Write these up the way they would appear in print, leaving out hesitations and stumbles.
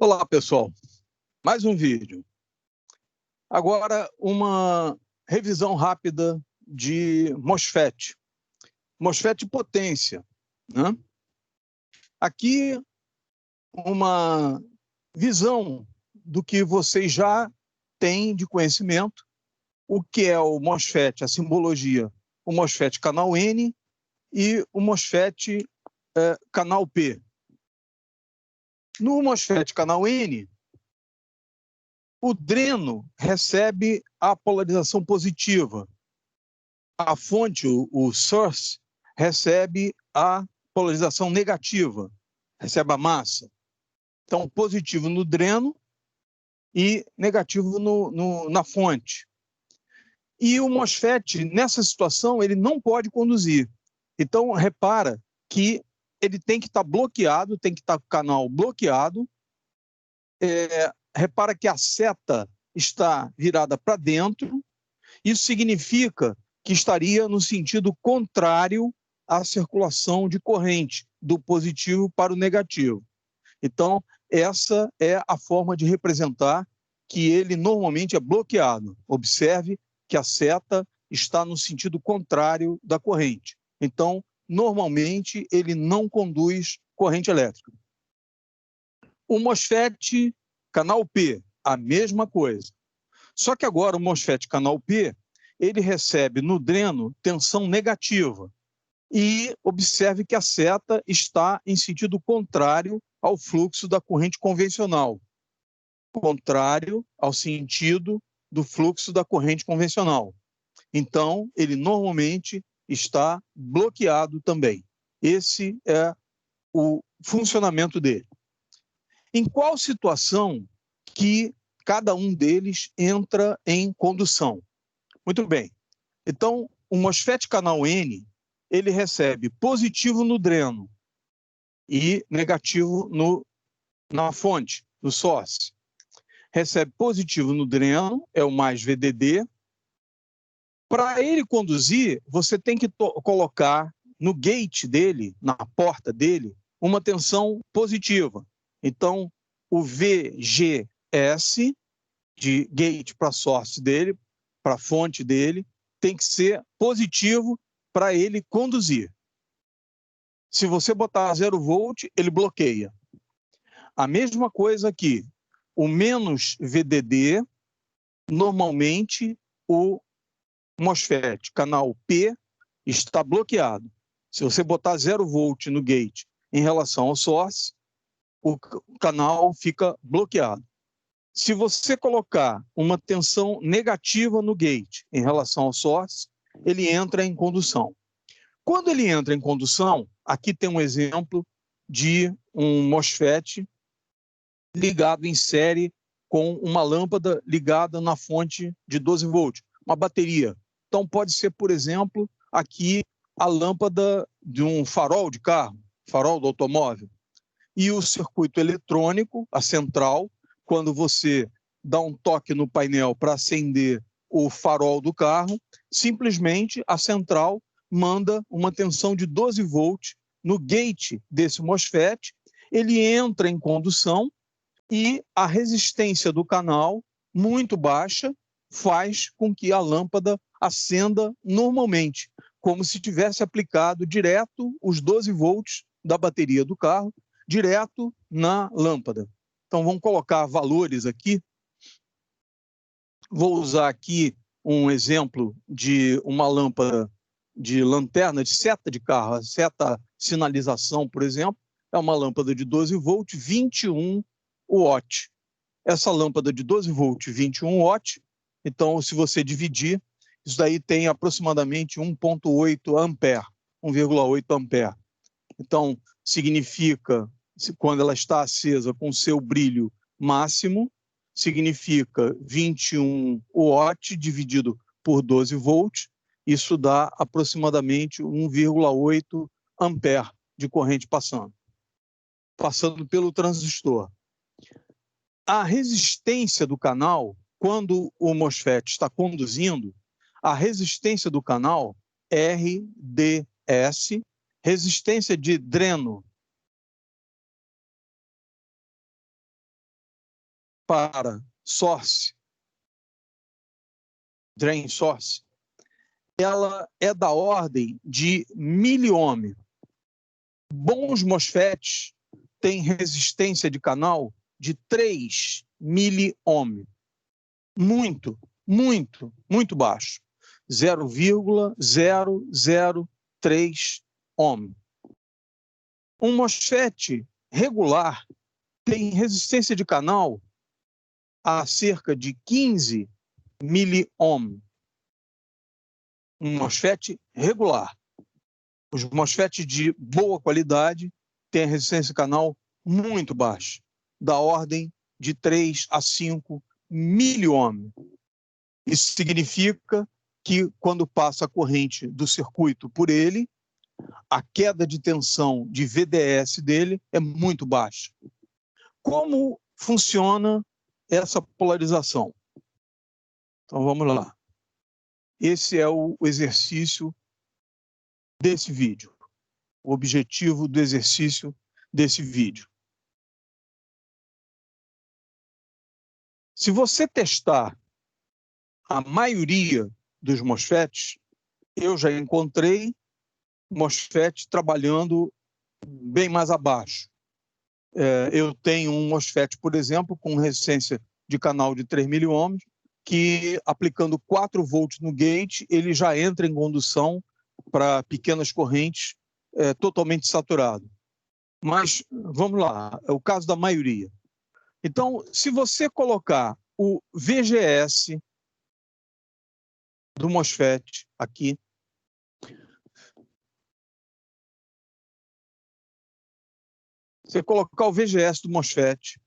Olá, pessoal. Mais um vídeo. Agora, uma revisão rápida de MOSFET. MOSFET potência, né? Aqui, uma visão do que vocês já têm de conhecimento, o que é o MOSFET, a simbologia, o MOSFET canal N e o MOSFET canal P. No MOSFET canal N, o dreno recebe a polarização positiva. A fonte, o source, recebe a polarização negativa, recebe a massa. Então, positivo no dreno e negativo na fonte. E o MOSFET, nessa situação, ele não pode conduzir. Então, repara que ele tem que estar bloqueado, tem que estar com o canal bloqueado. Repara que a seta está virada para dentro. Isso significa que estaria no sentido contrário à circulação de corrente, do positivo para o negativo. Então, essa é a forma de representar que ele normalmente é bloqueado. Observe que a seta está no sentido contrário da corrente. Então, normalmente, ele não conduz corrente elétrica. O MOSFET canal P, a mesma coisa. Só que agora o MOSFET canal P, ele recebe no dreno tensão negativa. E observe que a seta está em sentido contrário ao fluxo da corrente convencional. Contrário ao sentido do fluxo da corrente convencional. Então, ele normalmente está bloqueado também. Esse é o funcionamento dele. Em qual situação que cada um deles entra em condução? Muito bem. Então, o MOSFET canal N, ele recebe positivo no dreno e negativo na fonte, no source. Recebe positivo no dreno, é o mais VDD. Para ele conduzir, você tem que colocar no gate dele, na porta dele, uma tensão positiva. Então, o VGS, de gate para source dele, para a fonte dele, tem que ser positivo para ele conduzir. Se você botar 0 volt, ele bloqueia. A mesma coisa aqui. O menos VDD, normalmente o MOSFET canal P está bloqueado. Se você botar 0 volt no gate em relação ao source, o canal fica bloqueado. Se você colocar uma tensão negativa no gate em relação ao source, ele entra em condução. Quando ele entra em condução, aqui tem um exemplo de um MOSFET ligado em série com uma lâmpada ligada na fonte de 12 volts, uma bateria. Então, pode ser, por exemplo, aqui a lâmpada de um farol de carro, farol do automóvel. E o circuito eletrônico, a central, quando você dá um toque no painel para acender o farol do carro, simplesmente a central manda uma tensão de 12 volts no gate desse MOSFET, ele entra em condução e a resistência do canal, muito baixa, faz com que a lâmpada acenda normalmente, como se tivesse aplicado direto os 12 volts da bateria do carro, direto na lâmpada. Então, vamos colocar valores aqui. Vou usar aqui um exemplo de uma lâmpada de lanterna, de seta de carro, a seta sinalização, por exemplo, é uma lâmpada de 12 volts, 21 watts. Essa lâmpada de 12 volts, 21 watts, então, se você dividir, isso daí tem aproximadamente 1,8 ampere, 1,8 ampere. Então, significa, quando ela está acesa com seu brilho máximo, significa 21 watts dividido por 12 volts, isso dá aproximadamente 1,8 ampere de corrente passando pelo transistor. A resistência do canal, quando o MOSFET está conduzindo, a resistência do canal, RDS, resistência de dreno para source, drain source, ela é da ordem de miliohm. Bons MOSFETs têm resistência de canal de 3 miliohm. Muito, muito, muito baixo. 0,003 ohm. Um MOSFET regular tem resistência de canal a cerca de 15 miliohm. Um MOSFET regular. Os MOSFETs de boa qualidade têm resistência de canal muito baixa, da ordem de 3 a 5 miliohm. Isso significa que, quando passa a corrente do circuito por ele, a queda de tensão de VDS dele é muito baixa. Como funciona essa polarização? Então, vamos lá. Esse é o exercício desse vídeo, o objetivo do exercício desse vídeo. Se você testar a maioria dos MOSFETs, eu já encontrei MOSFET trabalhando bem mais abaixo. Eu tenho um MOSFET, por exemplo, com resistência de canal de 3 miliohms, que aplicando 4 volts no gate, ele já entra em condução para pequenas correntes totalmente saturado. Mas, vamos lá, é o caso da maioria. Então, se você colocar o VGS do MOSFET aqui, você colocar o VGS do MOSFET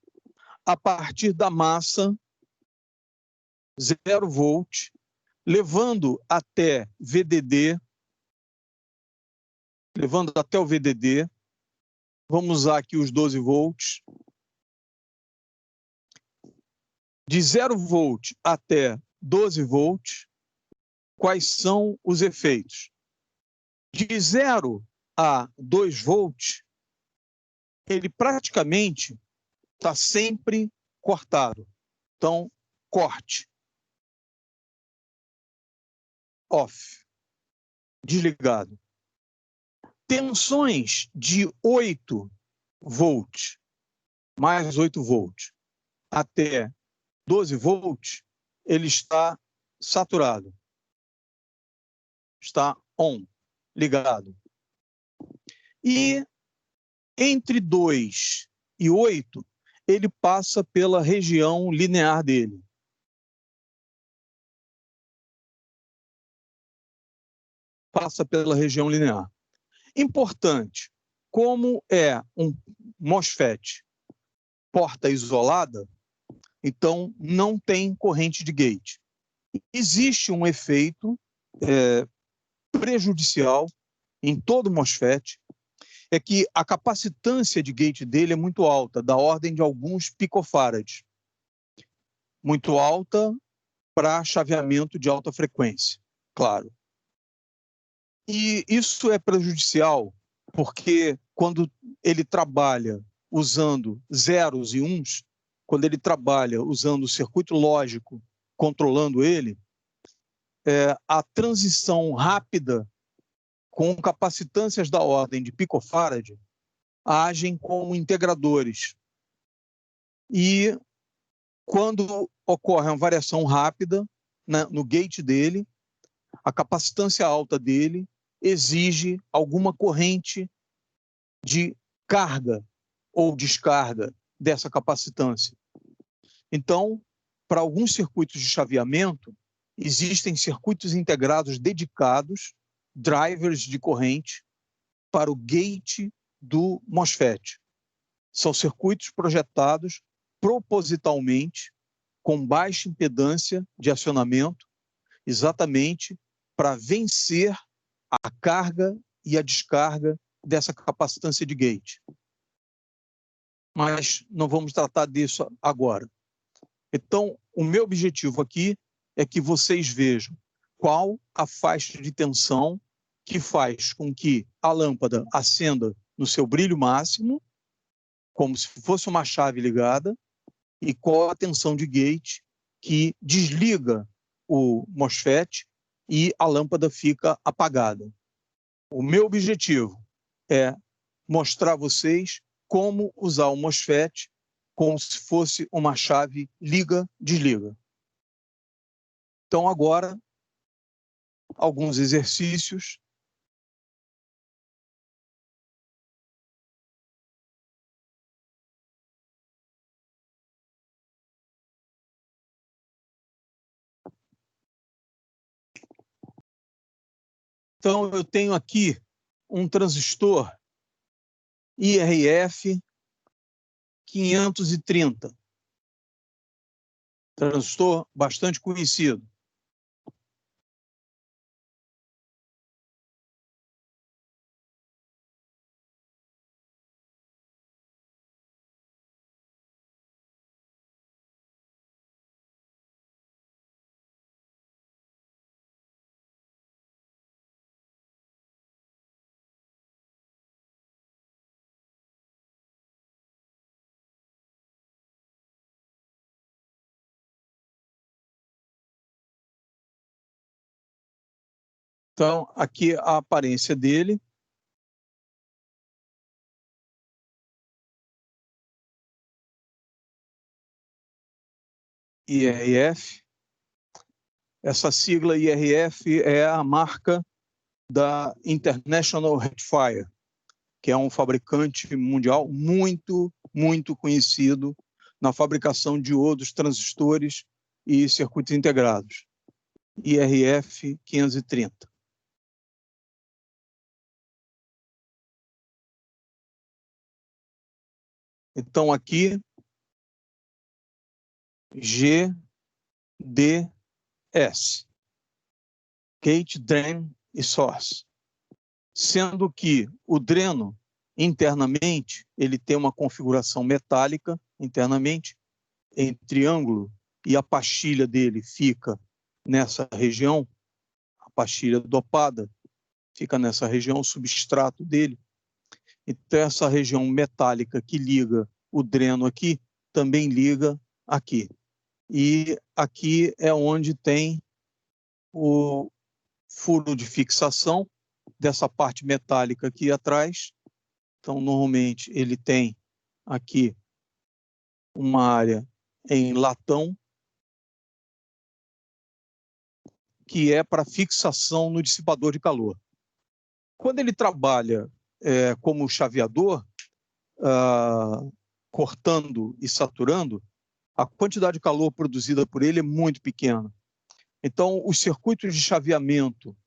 a partir da massa 0 volt, levando até VDD, levando até o VDD, vamos usar aqui os 12 volts, de 0 volt até 12 volts, quais são os efeitos? De 0 a 2 volts, ele praticamente está sempre cortado. Então, corte. Off. Desligado. Tensões de 8 volts, mais 8 volts, até 12 volts, ele está saturado. Está on, ligado. E entre 2 e 8, ele passa pela região linear dele. Passa pela região linear. Importante, como é um MOSFET porta isolada, então não tem corrente de gate. Existe um efeito prejudicial em todo MOSFET, é que a capacitância de gate dele é muito alta, da ordem de alguns picofarads. Muito alta para chaveamento de alta frequência, claro. E isso é prejudicial porque quando ele trabalha usando zeros e uns, quando ele trabalha usando o circuito lógico, controlando ele, a transição rápida com capacitâncias da ordem de picofarad agem como integradores. E quando ocorre uma variação rápida no gate dele, a capacitância alta dele exige alguma corrente de carga ou descarga dessa capacitância. Então, para alguns circuitos de chaveamento, existem circuitos integrados dedicados, drivers de corrente, para o gate do MOSFET. São circuitos projetados propositalmente, com baixa impedância de acionamento, exatamente para vencer a carga e a descarga dessa capacitância de gate. Mas não vamos tratar disso agora. Então, o meu objetivo aqui é que vocês vejam qual a faixa de tensão que faz com que a lâmpada acenda no seu brilho máximo, como se fosse uma chave ligada, e qual a tensão de gate que desliga o MOSFET e a lâmpada fica apagada. O meu objetivo é mostrar a vocês como usar o MOSFET como se fosse uma chave liga-desliga. Então, agora, alguns exercícios. Então, eu tenho aqui um transistor IRF 530. Transistor bastante conhecido. Então, aqui a aparência dele. IRF. Essa sigla IRF é a marca da International Rectifier, que é um fabricante mundial muito conhecido na fabricação de diodos, transistores e circuitos integrados. IRF 530. Então, aqui, GDS, Gate, Drain e Source. Sendo que o dreno, internamente, ele tem uma configuração metálica, internamente, em triângulo, e a pastilha dele fica nessa região, a pastilha dopada fica nessa região, o substrato dele. Então, essa região metálica que liga o dreno aqui, também liga aqui. E aqui é onde tem o furo de fixação dessa parte metálica aqui atrás. Então, normalmente, ele tem aqui uma área em latão, que é para fixação no dissipador de calor. Quando ele trabalha como chaveador, cortando e saturando, a quantidade de calor produzida por ele é muito pequena. Então, os circuitos de chaveamento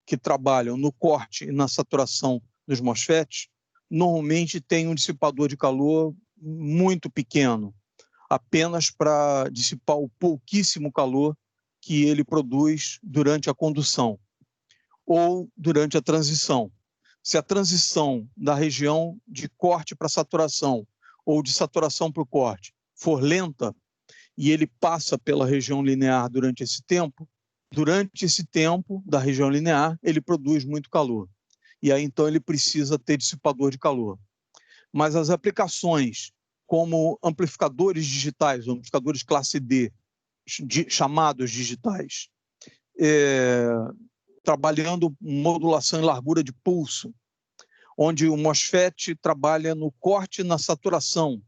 que trabalham no corte e na saturação dos MOSFETs, normalmente têm um dissipador de calor muito pequeno, apenas para dissipar o pouquíssimo calor que ele produz durante a condução ou durante a transição. Se a transição da região de corte para saturação ou de saturação para o corte for lenta e ele passa pela região linear durante esse tempo da região linear, ele produz muito calor. E aí, então, ele precisa ter dissipador de calor. Mas as aplicações como amplificadores digitais, amplificadores classe D, chamados digitais, trabalhando modulação em largura de pulso, onde o MOSFET trabalha no corte e na saturação,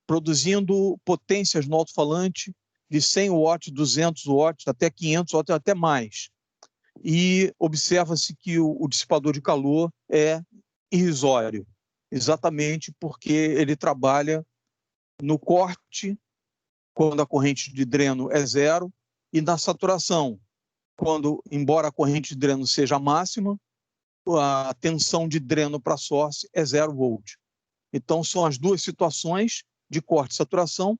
produzindo potências no alto-falante de 100 watts, 200 watts, até 500 watts, até mais. E observa-se que o dissipador de calor é irrisório, exatamente porque ele trabalha no corte, quando a corrente de dreno é zero, e na saturação, quando, embora a corrente de dreno seja máxima, a tensão de dreno para source é 0 volt. Então, são as duas situações de corte e saturação,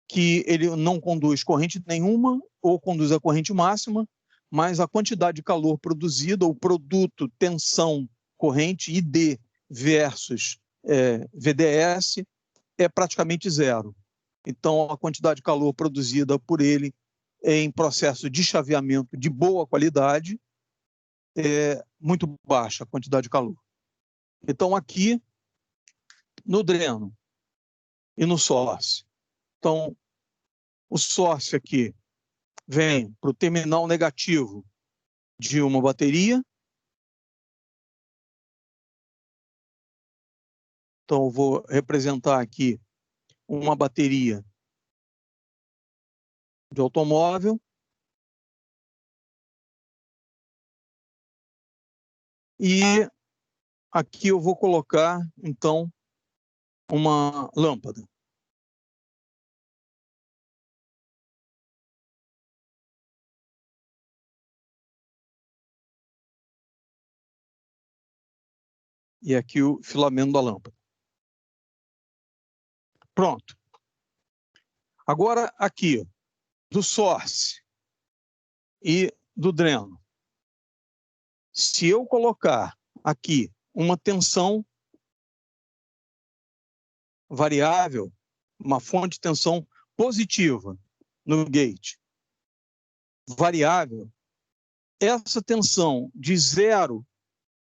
que ele não conduz corrente nenhuma ou conduz a corrente máxima, mas a quantidade de calor produzida, o produto tensão corrente ID versus VDS é praticamente zero. Então, a quantidade de calor produzida por ele em processo de chaveamento de boa qualidade é muito baixa a quantidade de calor. Então, aqui, no dreno, e no source. Então, o source aqui vem para o terminal negativo de uma bateria. Então, eu vou representar aqui uma bateria de automóvel. E aqui eu vou colocar, então, uma lâmpada. E aqui o filamento da lâmpada. Pronto. Agora, aqui, ó, do source e do dreno. Se eu colocar aqui uma tensão variável, uma fonte de tensão positiva no gate, variável, essa tensão de 0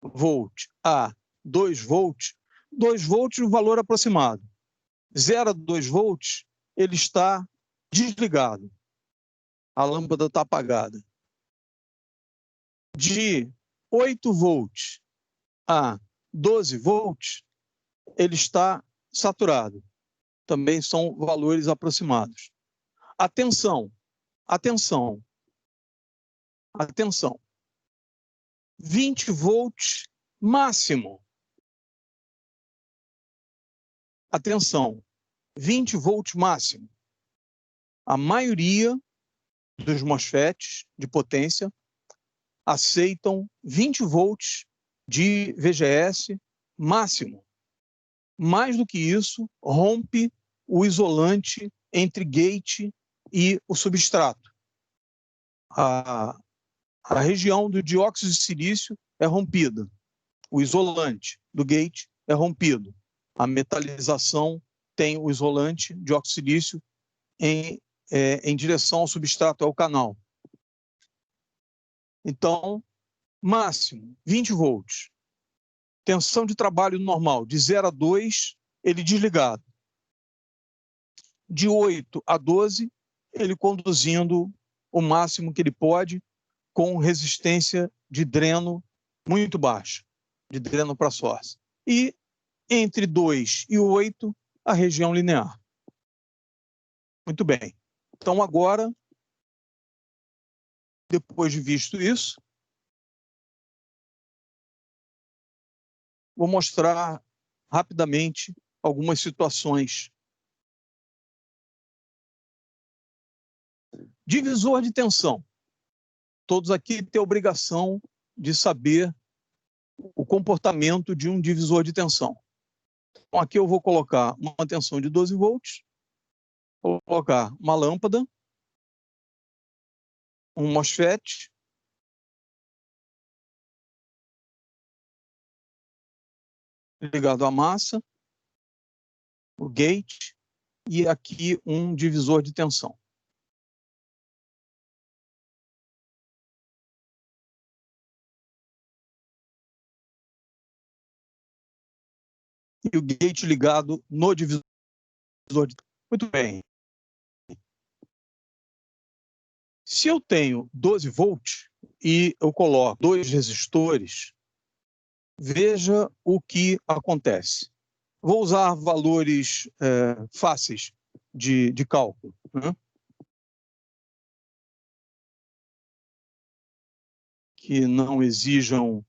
volt a 2 volts, 2 volts no valor aproximado. 0 a 2 volts, ele está desligado. A lâmpada está apagada. De 8 volts a 12 volts, ele está saturado. Também são valores aproximados. Atenção, atenção, atenção. 20 volts máximo. Atenção, 20 volts máximo. A maioria dos MOSFETs de potência aceitam 20 volts de VGS máximo. Mais do que isso, rompe o isolante entre gate e o substrato. A região do dióxido de silício é rompida. O isolante do gate é rompido. A metalização tem o isolante dióxido de silício em direção ao substrato, ao canal. Então, máximo 20 volts. Tensão de trabalho normal, de 0 a 2, ele desligado. De 8 a 12, ele conduzindo o máximo que ele pode, com resistência de dreno muito baixa, de dreno para source. E entre 2 e 8, a região linear. Muito bem. Então, agora, depois de visto isso, vou mostrar rapidamente algumas situações. Divisor de tensão. Todos aqui têm a obrigação de saber o comportamento de um divisor de tensão. Então, aqui eu vou colocar uma tensão de 12 volts, vou colocar uma lâmpada, um MOSFET, ligado à massa, o gate, e aqui um divisor de tensão. E o gate ligado no divisor de tensão. Muito bem. Se eu tenho 12 volts e eu coloco 2 resistores, veja o que acontece. Vou usar valores fáceis de cálculo, né? Que não exijam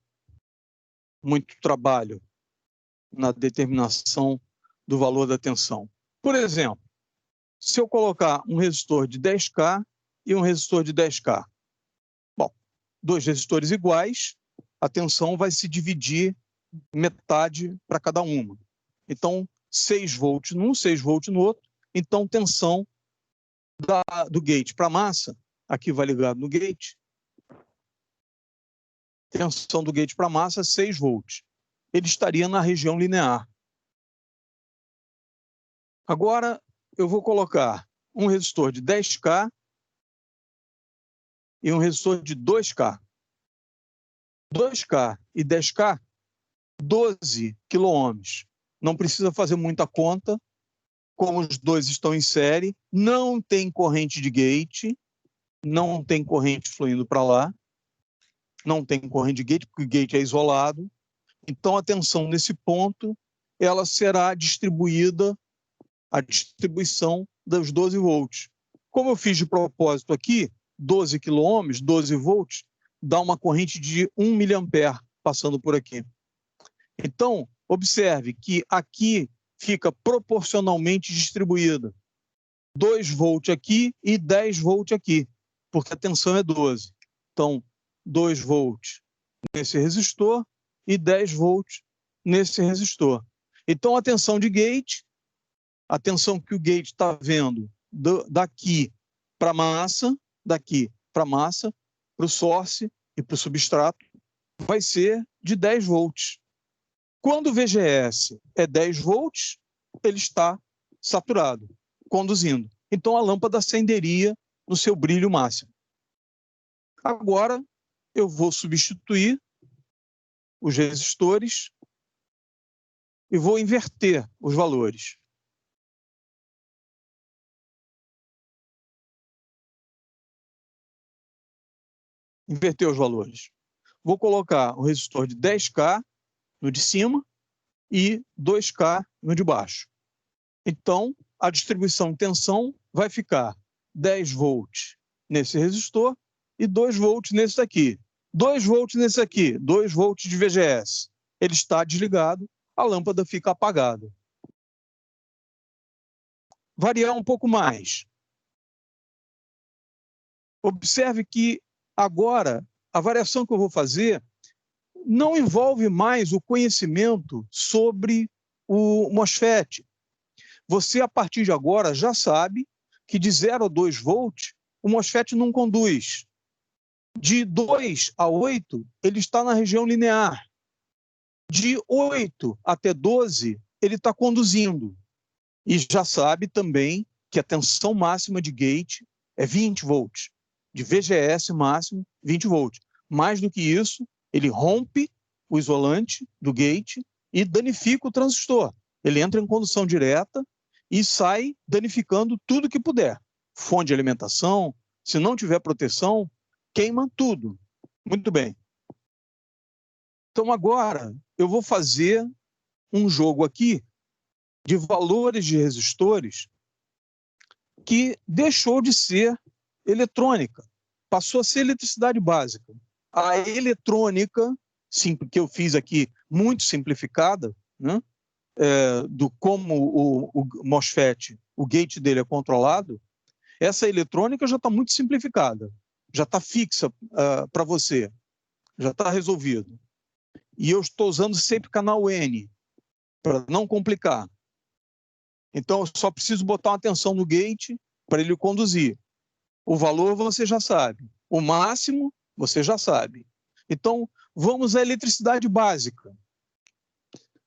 muito trabalho na determinação do valor da tensão. Por exemplo, se eu colocar um resistor de 10K e um resistor de 10K, bom, 2 resistores iguais, a tensão vai se dividir metade para cada uma. Então, 6 volts num, 6 volts no outro. Então, tensão do gate para a massa, aqui vai ligado no gate, tensão do gate para a massa, 6 volts. Ele estaria na região linear. Agora, eu vou colocar um resistor de 10K e um resistor de 2K. 2K e 10K, 12 quiloohms. Não precisa fazer muita conta, como os dois estão em série, não tem corrente de gate, não tem corrente fluindo para lá, não tem corrente de gate, porque o gate é isolado. Então, a tensão nesse ponto, ela será distribuída, a distribuição dos 12 volts. Como eu fiz de propósito aqui, 12 quilômetros, 12 volts, dá uma corrente de 1 miliampere passando por aqui. Então, observe que aqui fica proporcionalmente distribuída. 2 volts aqui e 10 volts aqui, porque a tensão é 12. Então, 2 volts nesse resistor e 10 volts nesse resistor. Então, a tensão de gate, a tensão que o gate está vendo daqui para a massa, para o source e para o substrato, vai ser de 10 volts. Quando o VGS é 10 volts, ele está saturado, conduzindo. Então, a lâmpada acenderia no seu brilho máximo. Agora, eu vou substituir os resistores e vou inverter os valores. Inverter os valores. Vou colocar o resistor de 10K no de cima e 2K no de baixo. Então, a distribuição de tensão vai ficar 10 volts nesse resistor e 2 volts nesse daqui. 2 volts nesse aqui, 2 volts de VGS. Ele está desligado, a lâmpada fica apagada. Variar um pouco mais. Observe que agora a variação que eu vou fazer não envolve mais o conhecimento sobre o MOSFET. Você, a partir de agora, já sabe que de 0 a 2 volts, o MOSFET não conduz. De 2 a 8, ele está na região linear. De 8 até 12, ele está conduzindo. E já sabe também que a tensão máxima de gate é 20 volts. De VGS máximo, 20 volts. Mais do que isso, ele rompe o isolante do gate e danifica o transistor. Ele entra em condução direta e sai danificando tudo que puder. Fonte de alimentação, se não tiver proteção, queima tudo. Muito bem. Então, agora, eu vou fazer um jogo aqui de valores de resistores que deixou de ser eletrônica, passou a ser eletricidade básica. A eletrônica, sim, que eu fiz aqui muito simplificada, né, do como o MOSFET, o gate dele é controlado, essa eletrônica já está muito simplificada, já está fixa para você, já está resolvido. E eu estou usando sempre canal N, para não complicar. Então, eu só preciso botar uma tensão no gate para ele conduzir. O valor você já sabe. O máximo você já sabe. Então, vamos à eletricidade básica.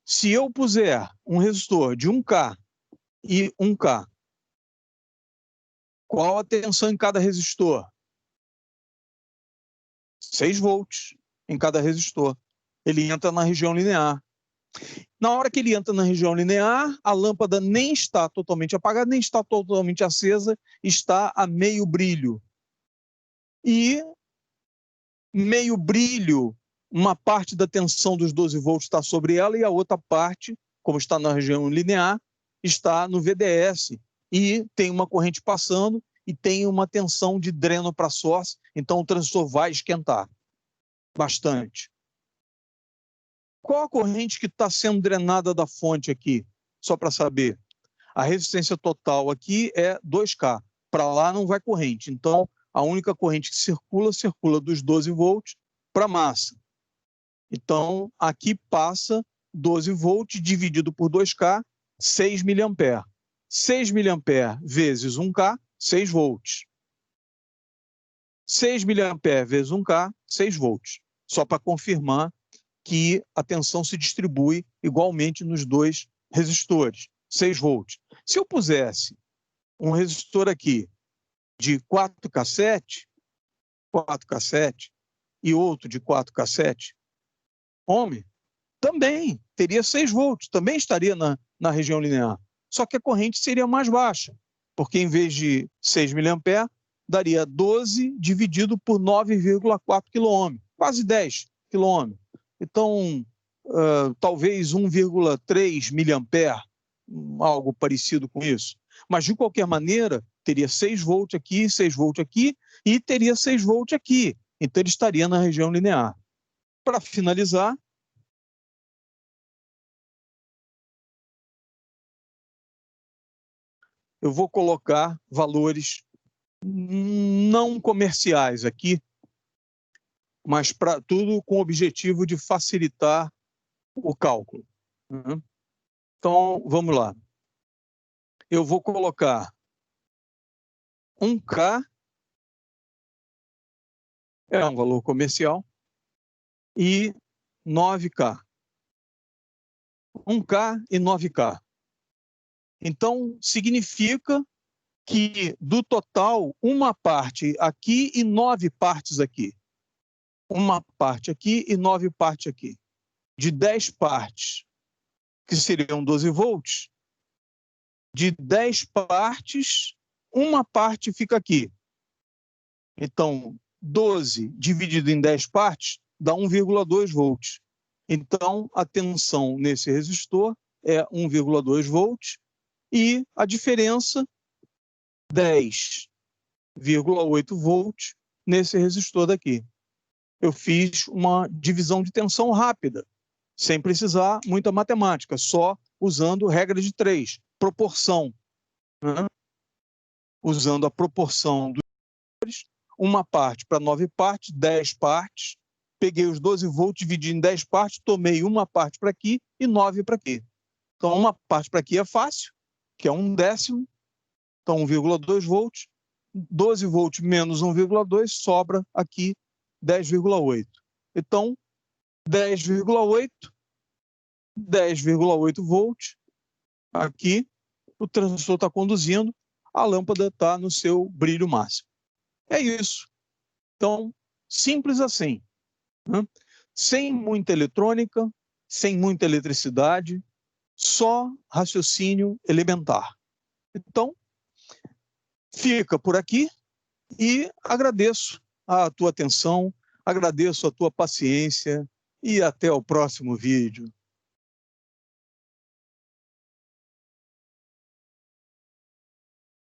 Se eu puser um resistor de 1K e 1K, qual a tensão em cada resistor? 6 volts em cada resistor. Ele entra na região linear. Na hora que ele entra na região linear, a lâmpada nem está totalmente apagada, nem está totalmente acesa, está a meio brilho. E meio brilho, uma parte da tensão dos 12 volts está sobre ela e a outra parte, como está na região linear, está no VDS. E tem uma corrente passando e tem uma tensão de dreno para source, então o transistor vai esquentar bastante. Qual a corrente que está sendo drenada da fonte aqui? Só para saber. A resistência total aqui é 2K. Para lá não vai corrente. Então, a única corrente que circula dos 12 volts para a massa. Então, aqui passa 12 volts dividido por 2K, 6 miliampere. 6 miliampere vezes 1K, 6 volts. 6 miliampere vezes 1K, 6 volts. Só para confirmar que a tensão se distribui igualmente nos dois resistores, 6 volts. Se eu pusesse um resistor aqui de 4K7 e outro de 4K7 ohm, também teria 6 volts, também estaria na região linear. só que a corrente seria mais baixa, porque em vez de 6 mA, daria 12 dividido por 9,4 km, quase 10 km. Então, talvez 1,3 mA, algo parecido com isso. Mas, de qualquer maneira, teria 6 volts aqui, 6 volts aqui, e teria 6 volts aqui. Então, ele estaria na região linear. Para finalizar, eu vou colocar valores não comerciais aqui, mas para tudo com o objetivo de facilitar o cálculo. Então, vamos lá. Eu vou colocar 1K, é um valor comercial, e 9K. 1K e 9K. Então, significa que, do total, uma parte aqui e 9 partes aqui. Uma parte aqui e 9 partes aqui. De 10 partes, que seriam 12 volts, de 10 partes, uma parte fica aqui. Então, 12 dividido em 10 partes dá 1,2 volts. Então, a tensão nesse resistor é 1,2 volts e a diferença, 10,8 volts nesse resistor daqui. Eu fiz uma divisão de tensão rápida, sem precisar muita matemática, só usando regra de 3, proporção. Usando a proporção dos valores, uma parte para 9 partes, 10 partes, peguei os 12 volts, dividi em 10 partes, tomei uma parte para aqui e 9 para aqui. Então, uma parte para aqui é fácil, que é 1/10, então 1,2 volts, 12 volts menos 1,2, sobra aqui 10,8. Então, 10,8 volts, aqui o transistor está conduzindo, a lâmpada está no seu brilho máximo. É isso. Então, simples assim. Sem muita eletrônica, sem muita eletricidade, só raciocínio elementar. Então, fica por aqui e agradeço a tua atenção, agradeço a tua paciência e até o próximo vídeo.